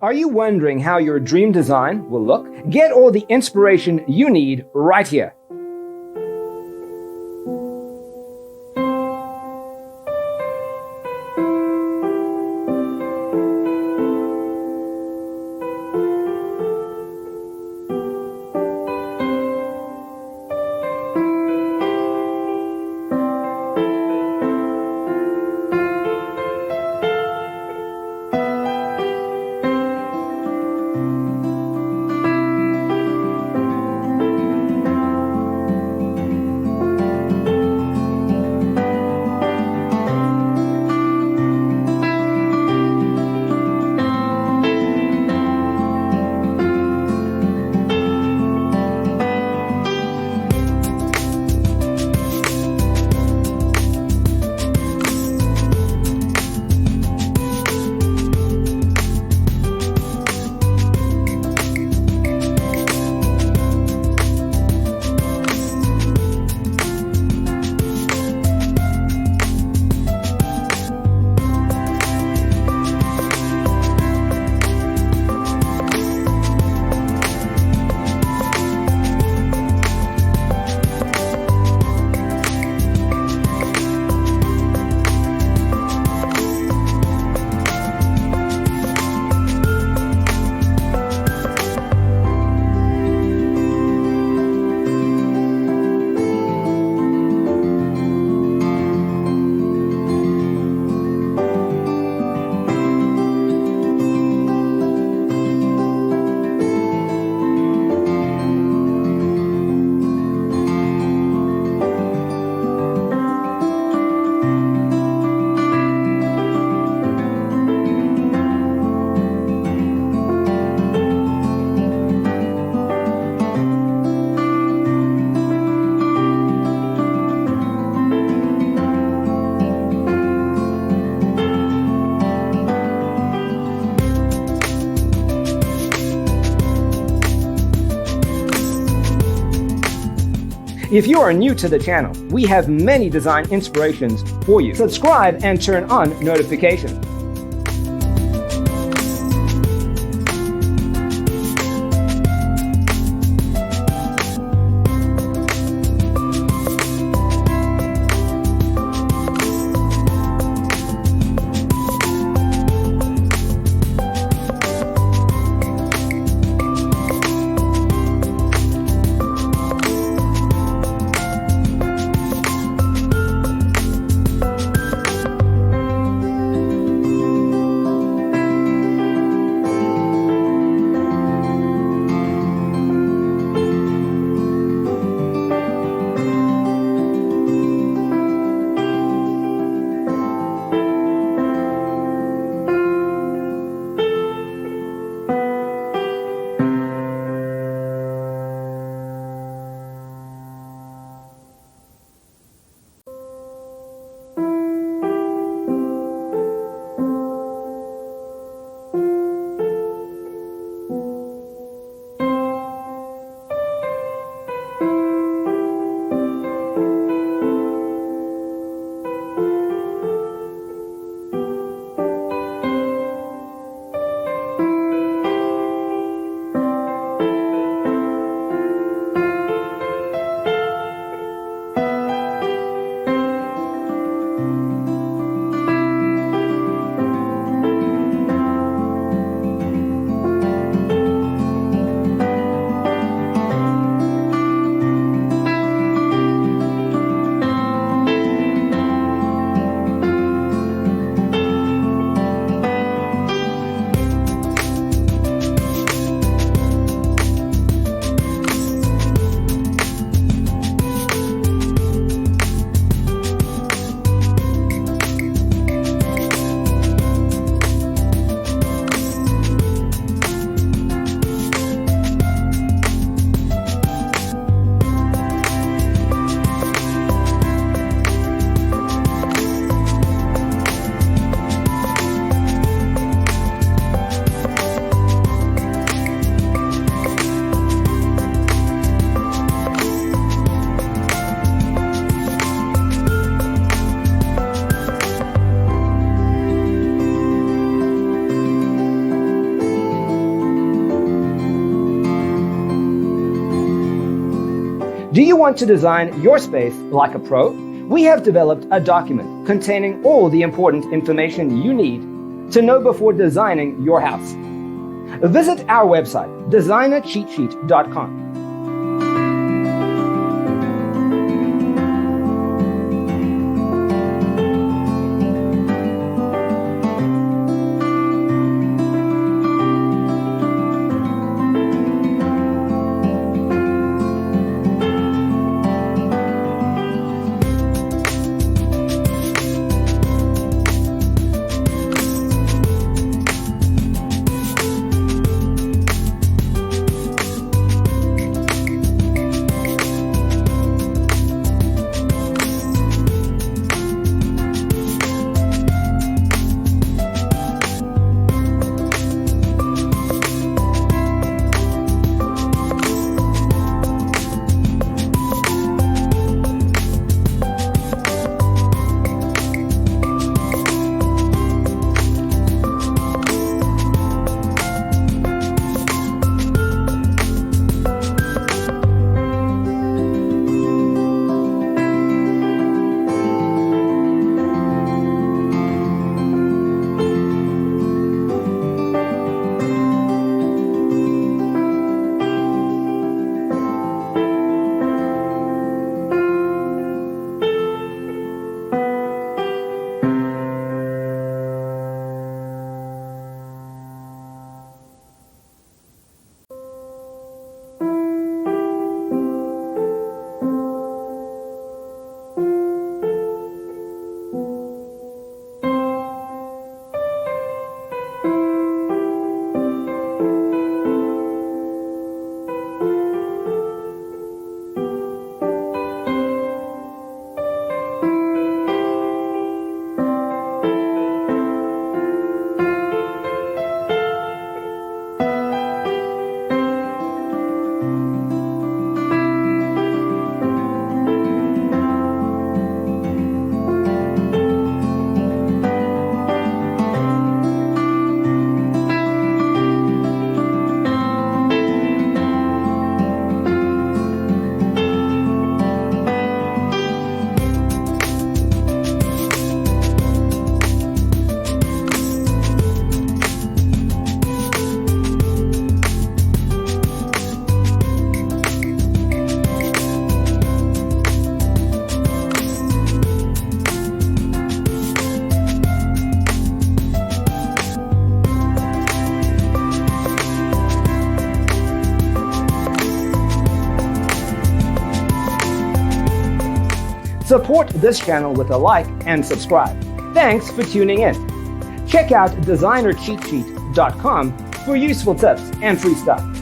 Are you wondering how your dream design will look? Get all the inspiration you need right here. If you are new to the channel, we have many design inspirations for you. Subscribe and turn on notifications. Do you want to design your space like a pro? We have developed a document containing all the important information you need to know before designing your house. Visit our website, designercheatsheet.com. Support this channel with a like and subscribe. Thanks for tuning in. Check out designercheatsheet.com for useful tips and free stuff.